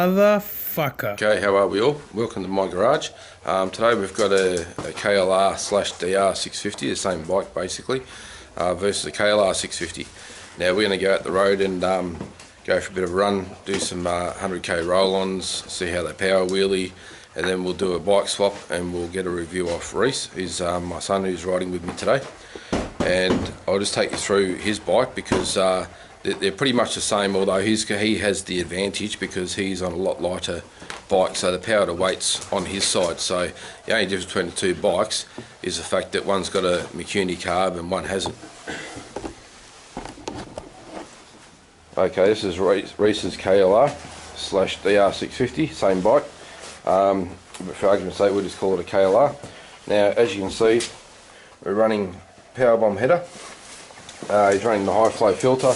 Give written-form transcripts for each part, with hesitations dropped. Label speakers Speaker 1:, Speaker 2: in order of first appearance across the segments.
Speaker 1: Motherfucker.
Speaker 2: Okay, how are we all? Welcome to my garage. Today we've got a KLR/DR650, the same bike basically, versus a KLR650. Now we're going to go out the road and go for a bit of a run, do some 100k roll-ons, see how they power wheelie, and then we'll do a bike swap and we'll get a review off Reese, who's my son who's riding with me today. And I'll just take you through his bike because they're pretty much the same, although he has the advantage because he's on a lot lighter bike, so the power to weight's on his side. So the only difference between the two bikes is the fact that one's got a Mikuni carb and one hasn't. Okay, this is Reese's KLR/DR650, same bike. But for argument's sake, we'll just call it a KLR. Now, as you can see, we're running power bomb header. He's running the high flow filter.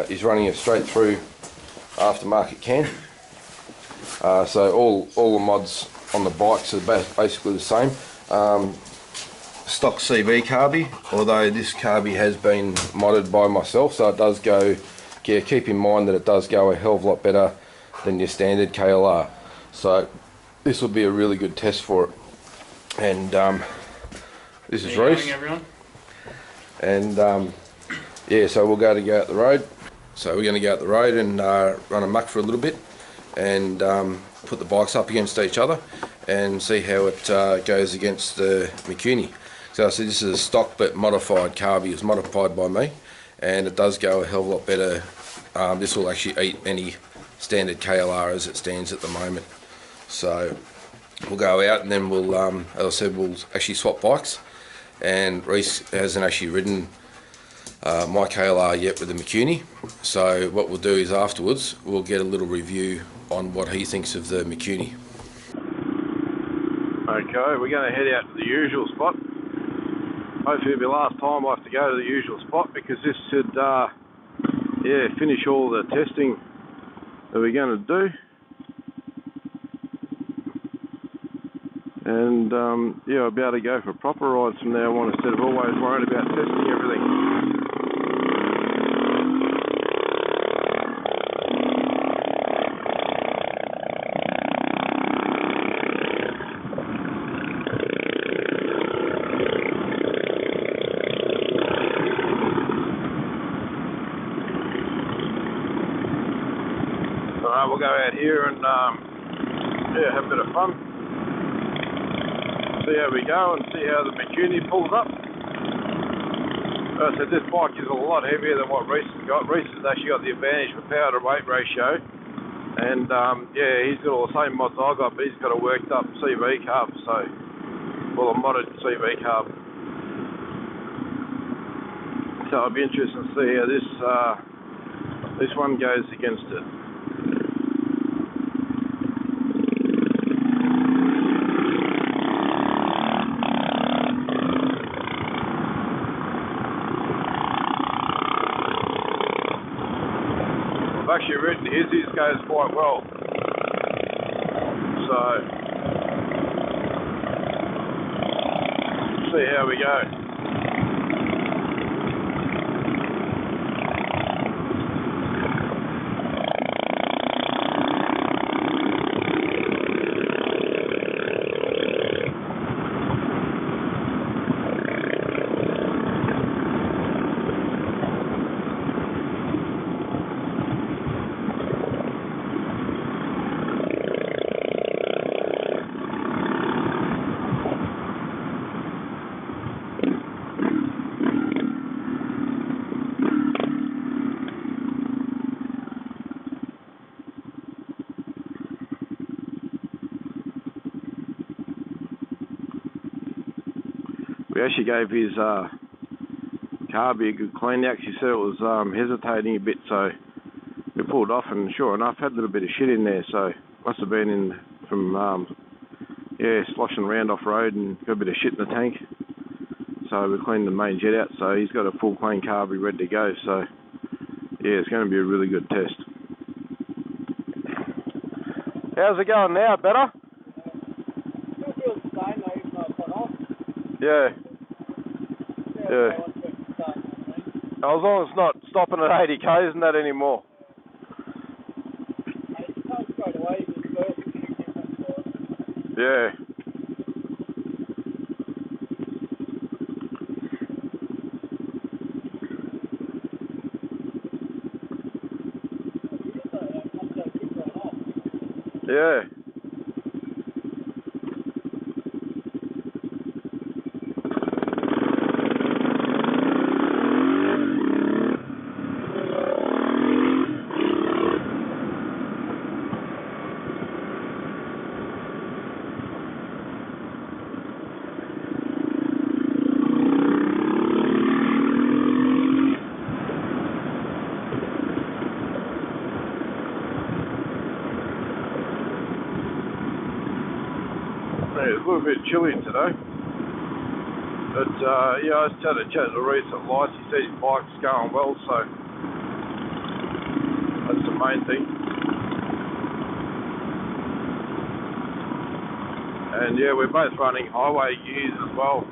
Speaker 2: He's running it straight through aftermarket can. So all the mods on the bikes are basically the same. Stock CV Carby, although this Carby has been modded by myself, so it does go, yeah, keep in mind that it does go a hell of a lot better than your standard KLR. So this will be a really good test for it. And this is Reese. And yeah, so we'll go out the road. So we're going to go out the road and run amok for a little bit and put the bikes up against each other and see how it goes against the Mikuni. So I said this is a stock but modified Carby. It was modified by me and it does go a hell of a lot better. This will actually eat any standard KLR as it stands at the moment. So we'll go out and then we'll, as I said, we'll actually swap bikes. And Reese hasn't actually ridden my KLR yet with the Mikuni, so what we'll do is afterwards we'll get a little review on what he thinks of the Mikuni.
Speaker 3: Okay, we're going to head out to the usual spot. Hopefully it'll be the last time I have to go to the usual spot, because this should yeah, finish all the testing that we're going to do. And yeah, I'll be able to go for proper rides from now on instead of always worrying about testing everything. Alright, we'll go out here and yeah, have a bit of fun. See how we go and see how the Mikuni pulls up. As I said, this bike is a lot heavier than what Reese has got. Reese has actually got the advantage for power to weight ratio, and yeah, he's got all the same mods I got, but he's got a worked up CV carb, so, well, a modded CV carb. So I'll be interested to see how this one goes against it. I've actually ridden his goes quite well, so see how we go. We actually gave his Carby a good clean. He actually said it was hesitating a bit, so we pulled off, and sure enough, had a little bit of shit in there, so must have been in from yeah, sloshing around off road and got a bit of shit in the tank. So we cleaned the main jet out, so he's got a full clean Carby ready to go. So yeah, it's going to be a really good test. How's it going now? Better? Yeah. Yeah. As long as it's not stopping at 80 k's and that anymore. Yeah. Yeah. It's a little bit chilly today, but yeah, I just had a chat to Reese at Lights. He said his bike's going well, so that's the main thing. And yeah, we're both running highway gears as well.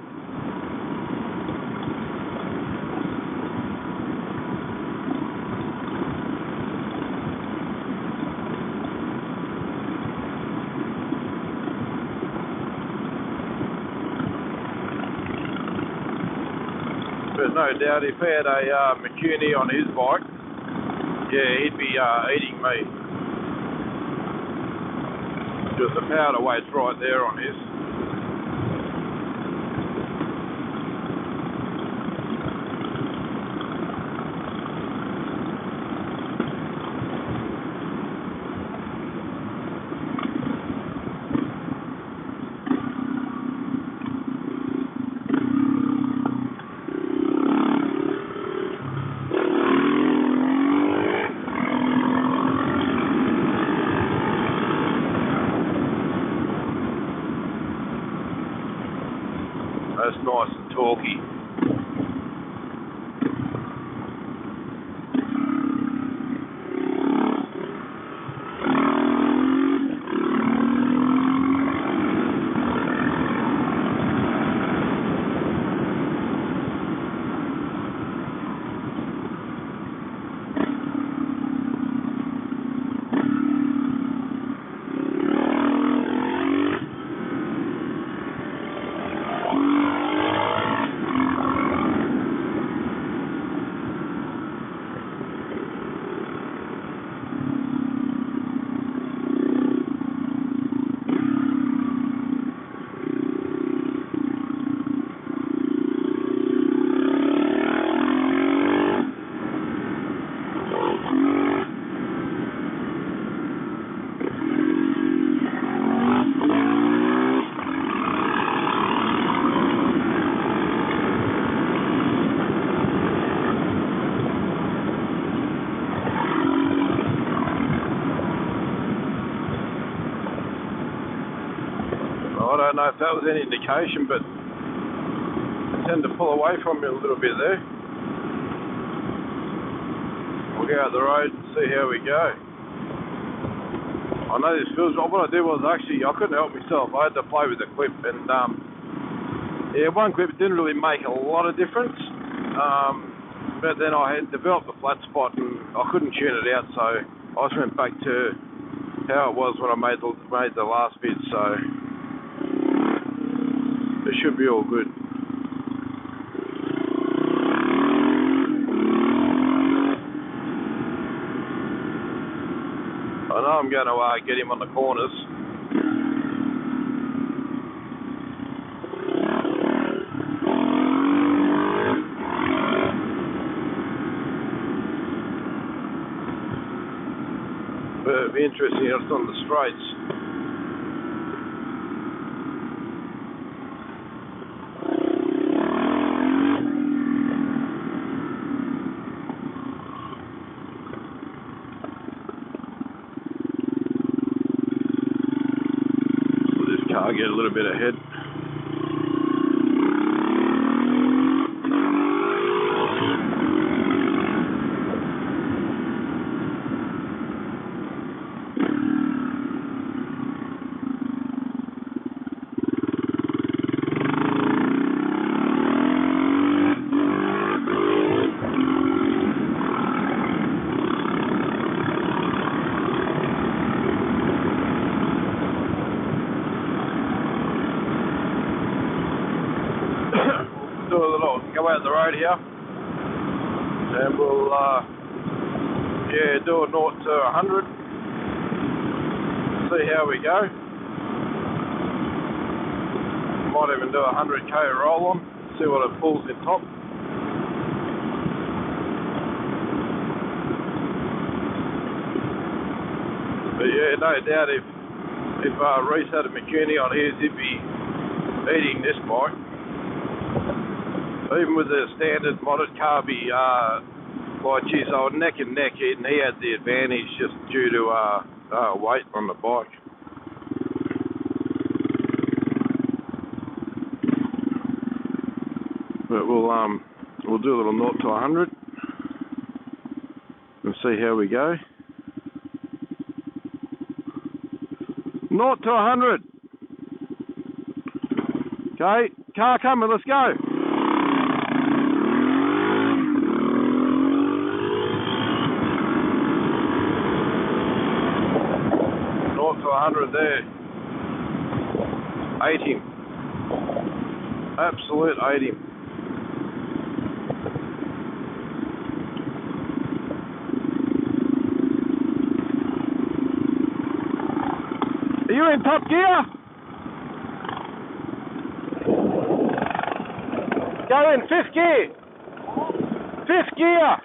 Speaker 3: But no doubt, if he had a Mikuni on his bike, yeah, he'd be eating me. Because the power to weight's right there on his. That's nice and talky. I don't know if that was any indication, but I tend to pull away from it a little bit there. We'll go out the road and see how we go. I know this feels right. What I did was actually, I couldn't help myself. I had to play with the clip, and yeah, one clip didn't really make a lot of difference. But then I had developed a flat spot and I couldn't tune it out, so I just went back to how it was when I made the last bit, so it should be all good. I know I'm going to get him on the corners. But it'll be interesting if it's on the straights. I'll get a little bit ahead. do a little, go out the road here, and we'll, do a 0 to 100, see how we go. Might even do a 100k roll on, see what it pulls in top. But yeah, no doubt if Reese had a Mikuni on his, he'd be eating this bike. Even with the standard modded Carby, like geez, I was neck and neck, and he had the advantage just due to weight on the bike. But we'll do a little 0 to 100 and see how we go. 0 to 100. Okay, car coming, let's go. 0 to 100 there. 80. Absolute 80. Are you in top gear? Go in 5th gear. 5th gear.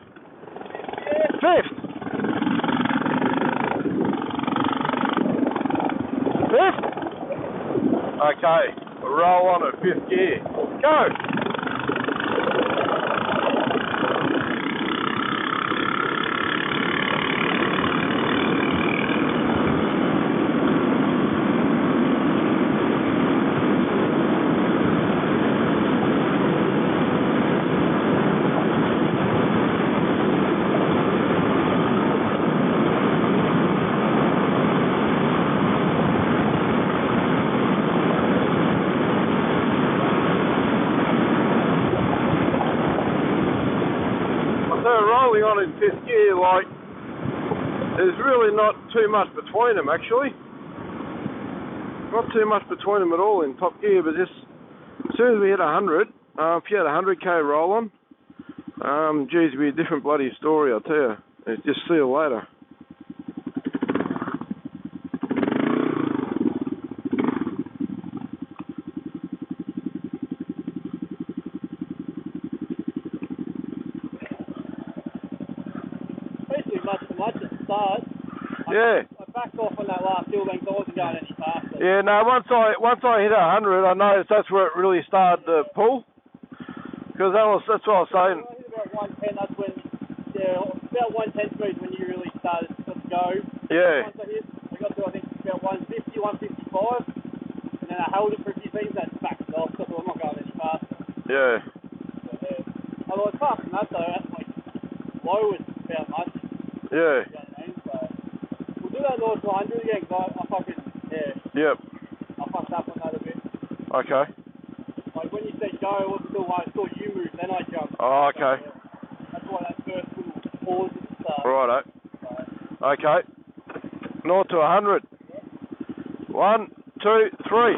Speaker 3: 5th. 5th? Okay, we'll roll on at 5th gear. Go! Rolling on in 5th gear, like, there's really not too much between them actually. Not too much between them at all in top gear, but just as soon as we hit 100, if you had a 100k roll on, geez, it'd be a different bloody story, I'll tell you. It's just see you later.
Speaker 1: Much at the start.
Speaker 3: Yeah.
Speaker 1: I backed off on that last hill length. I wasn't going any faster.
Speaker 3: Yeah, no. Once I hit 100, I noticed that's where it really started to pull. Because that's what I was saying.
Speaker 1: I hit about 110. That's when, about 110 speed when you really started to go.
Speaker 3: Yeah.
Speaker 1: Once I got to I think about 150, 155, and then I held it for a few seconds and backed it off. So I'm not going any faster.
Speaker 3: Yeah.
Speaker 1: But, otherwise, apart from that though, like low was about much.
Speaker 3: Yeah.
Speaker 1: You know what I mean? So we'll do that 0 to 100 again, because I fucking,
Speaker 3: Yep.
Speaker 1: I fucked up on that a bit.
Speaker 3: Okay.
Speaker 1: Like when you said go, it wasn't until I saw you move, then I jumped.
Speaker 3: Oh, okay.
Speaker 1: So, that's why that first little pause at the start.
Speaker 3: Righto.
Speaker 1: So,
Speaker 3: Okay. 0 to 100. 1, 2, 3.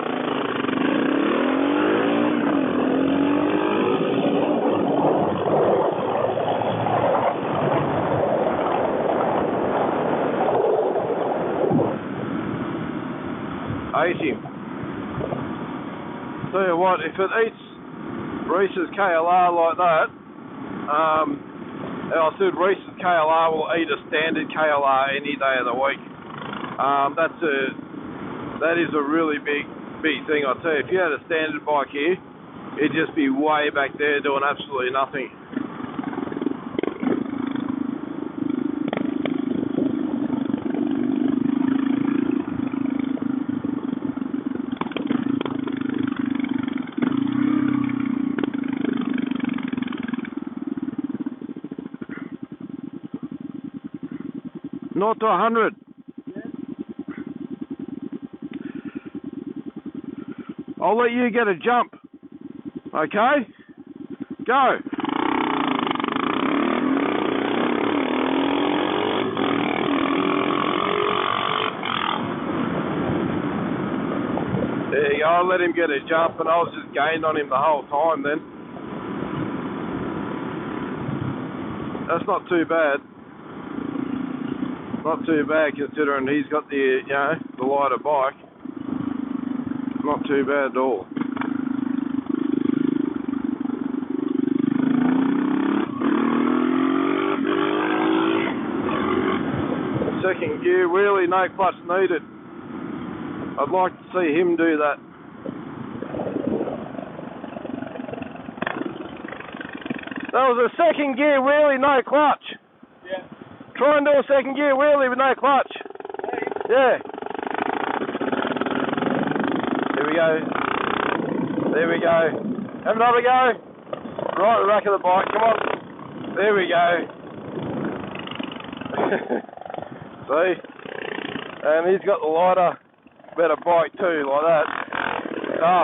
Speaker 3: Tell you what, if it eats Reese's KLR like that, I said Reese's KLR will eat a standard KLR any day of the week. That is a really big thing. I tell you, if you had a standard bike here, it'd just be way back there doing absolutely nothing. Not to 100.
Speaker 1: yeah.
Speaker 3: I'll let you get a jump. Okay? Go. There you go. I'll let him get a jump, and I was just gained on him the whole time then. that's not too bad. Not too bad considering he's got the, you know, the lighter bike. Not too bad at all. Second gear wheelie, no clutch needed. I'd like to see him do that. That was a second gear wheelie, no clutch.
Speaker 1: Yeah.
Speaker 3: Try and do a second gear wheelie with no clutch. Yeah. Here we go. There we go. Have another go. Right at the back of the bike. Come on. There we go. See? And he's got the lighter, better bike too, like that.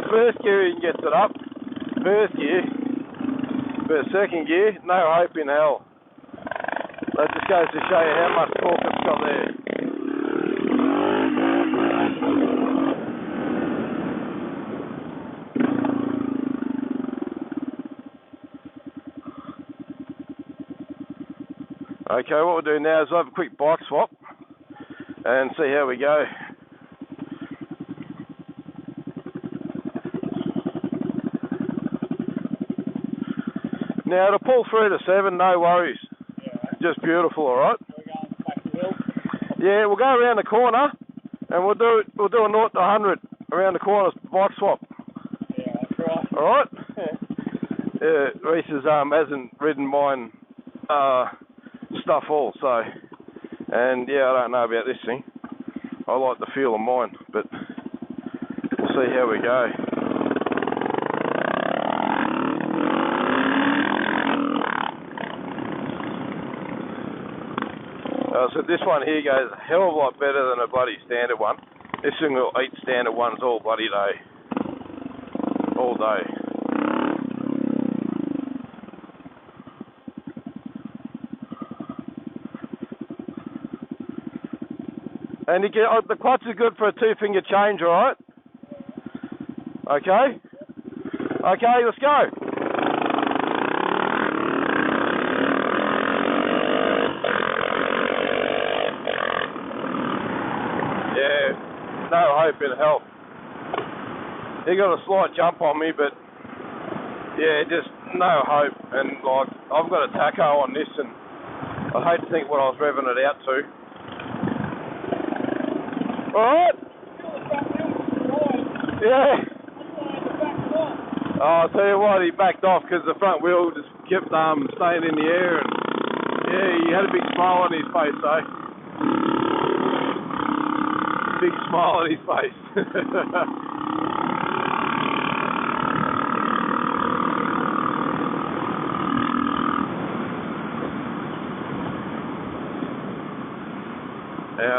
Speaker 3: First gear he gets it up. First gear. But second gear, no hope in hell. That just goes to show you how much torque it's got there. Okay, what we'll do now is we'll have a quick bike swap and see how we go. Now to pull through to 7, no worries.
Speaker 1: Yeah.
Speaker 3: Just beautiful, alright?
Speaker 1: We're going back to the hill.
Speaker 3: Yeah, we'll go around the corner and we'll do a 0 to 100 around the corner bike swap.
Speaker 1: Yeah, that's right.
Speaker 3: Alright?
Speaker 1: Yeah.
Speaker 3: Yeah, Reese hasn't ridden mine stuff all, so, and yeah, I don't know about this thing. I like the feel of mine, but we'll see how we go. So this one here goes a hell of a lot better than a bloody standard one. This thing will eat standard ones all bloody day. All day. And you get, the clutch is good for a 2-finger change, alright? Okay? Okay, let's go. Yeah, no hope in hell. He got a slight jump on me, but yeah, just no hope. And like, I've got a tacho on this, and I hate to think what I was revving it out to. Alright? Yeah. Oh, I'll tell you what, he backed off because the front wheel just kept staying in the air, and yeah, he had a big smile on his face, though. Big smile on his face.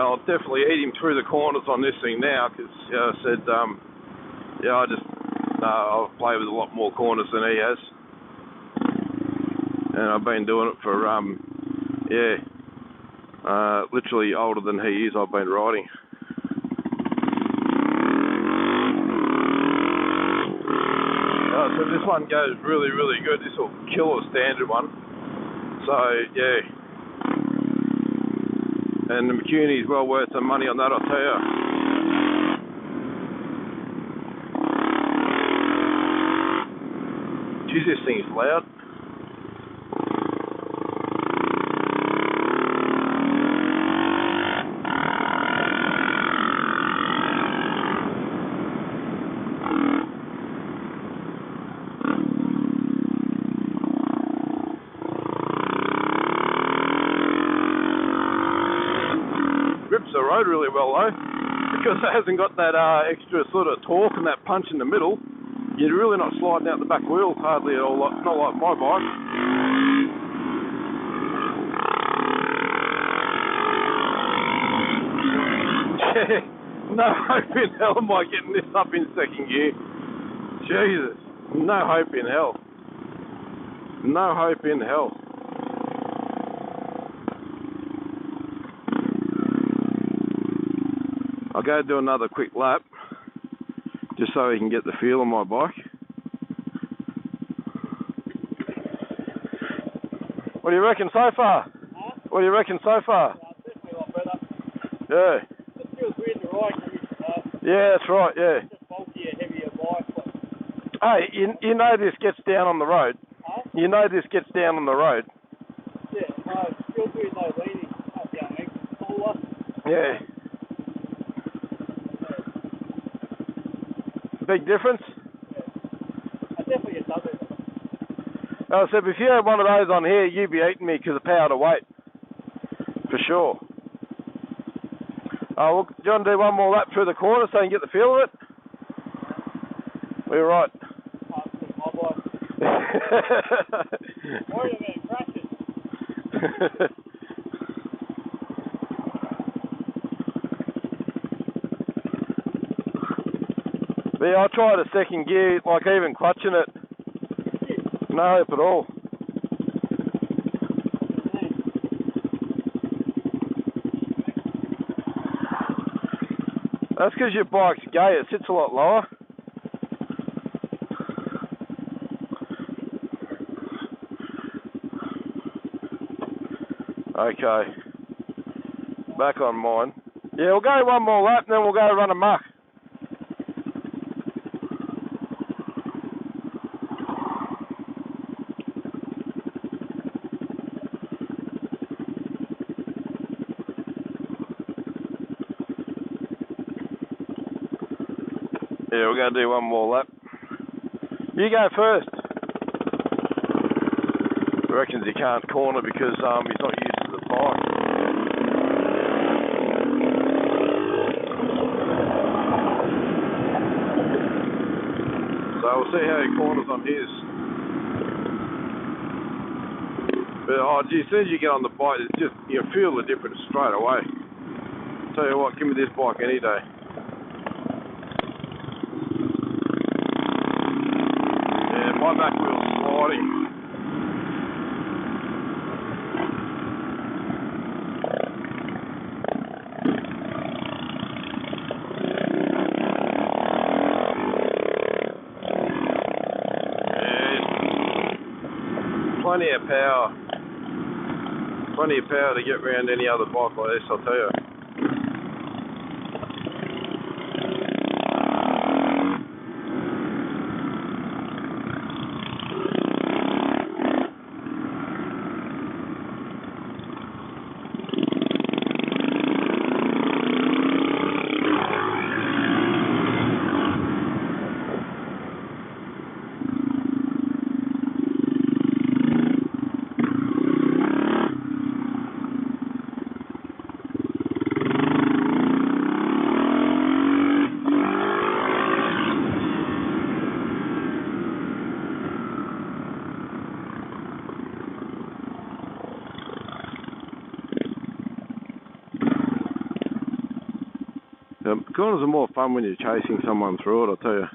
Speaker 3: I'll definitely eat him through the corners on this thing now, because I said, yeah, I've played with a lot more corners than he has, and I've been doing it for, literally older than he is. I've been riding. So this one goes really, really good. This will kill a standard one. So yeah. And the Mikuni is well worth some money on that, I'll tell you. Geez, this thing is loud. Grips the road really well though, because it hasn't got that extra sort of torque and that punch in the middle. You're really not sliding out the back wheels hardly at all, not like my bike. No hope in hell am I getting this up in second gear. Jesus, no hope in hell. No hope in hell. I'll go do another quick lap, just so you can get the feel of my bike. What do you reckon so far?
Speaker 1: Huh?
Speaker 3: What do you reckon so far?
Speaker 1: It's definitely a lot better.
Speaker 3: Yeah.
Speaker 1: It feels weird to ride because
Speaker 3: Yeah, that's right, yeah.
Speaker 1: it's just bulkier, heavier bike. But,
Speaker 3: Hey, you know this gets down on the road.
Speaker 1: huh?
Speaker 3: You know this gets down on the road.
Speaker 1: Yeah, no, it feels weird no leaning. Up down next taller.
Speaker 3: Yeah. Big difference?
Speaker 1: I definitely get done with it.
Speaker 3: I said, if you had one of those on here, you'd be eating me because of power to weight. For sure. Oh, well, do you want to do one more lap through the corner so you can get the feel of it? We're right.
Speaker 1: It's my bike. Worried about crashes.
Speaker 3: Yeah, I tried a second gear, like even clutching it. No help at all. That's because your bike's gay, it sits a lot lower. Okay. Back on mine. Yeah, we'll go one more lap and then we'll go run amok. Yeah, we're going to do one more lap. You go first. He reckons he can't corner because he's not used to the bike. So we'll see how he corners on his. But gee, as soon as you get on the bike, it's just, you feel the difference straight away. Tell you what, give me this bike any day. Yeah, my back wheel's sliding. Plenty of power. Plenty of power to get around any other bike like this, I'll tell you. Corners are more fun when you're chasing someone through it, I'll tell you.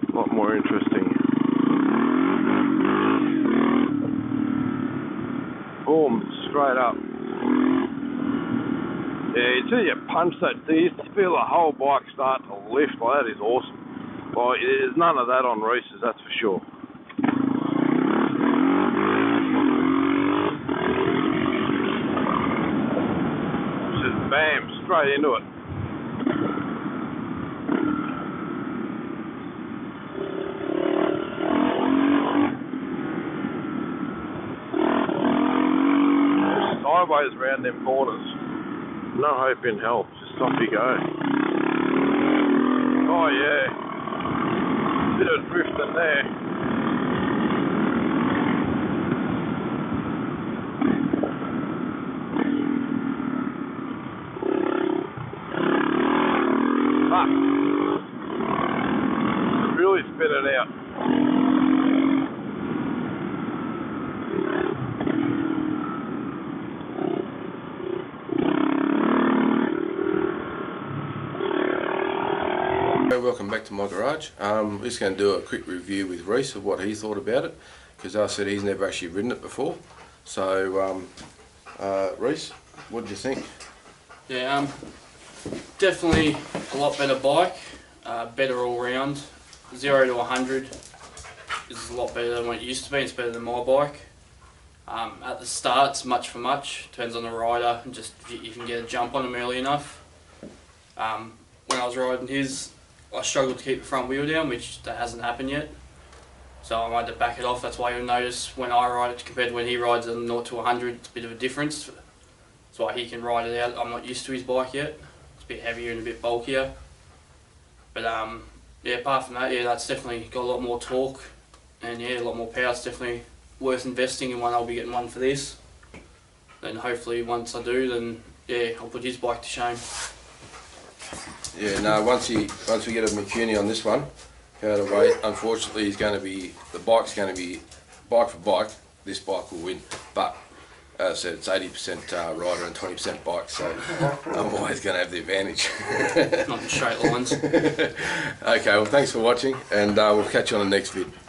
Speaker 3: A lot more interesting. Boom, straight up. Yeah, until you punch that, you just feel the whole bike start to lift. Like, that is awesome. Like, there's none of that on Reese's, that's for sure. Just bam, straight into it. Sideways around them corners. No hope in hell. Just off you go. Oh yeah. Bit of drifting there. Fuck. Really spinning out.
Speaker 2: Welcome back to my garage. I'm just going to do a quick review with Reese of what he thought about it, because I said he's never actually ridden it before. So Reese, what did you think?
Speaker 4: Yeah, definitely a lot better bike, better all round. 0 to 100 is a lot better than what it used to be. It's better than my bike. At the start, it's much for much. Depends on the rider, and just if you can get a jump on him early enough. When I was riding his, I struggled to keep the front wheel down, which that hasn't happened yet. So I might have to back it off. That's why you'll notice when I ride it compared to when he rides a 0 to 100, it's a bit of a difference. That's why he can ride it out. I'm not used to his bike yet. It's a bit heavier and a bit bulkier. But yeah, apart from that, yeah, that's definitely got a lot more torque, and yeah, a lot more power. It's definitely worth investing in one. I'll be getting one for this. Then hopefully once I do, then yeah, I'll put his bike to shame.
Speaker 2: Yeah, no, once we get a Mikuni on this one, out of weight, unfortunately he's going to be, the bike's going to be, bike for bike, this bike will win. But as I said, it's 80% rider and 20% bike, so I'm always going to have the advantage.
Speaker 4: Not in straight lines.
Speaker 2: Okay, well thanks for watching, and we'll catch you on the next vid.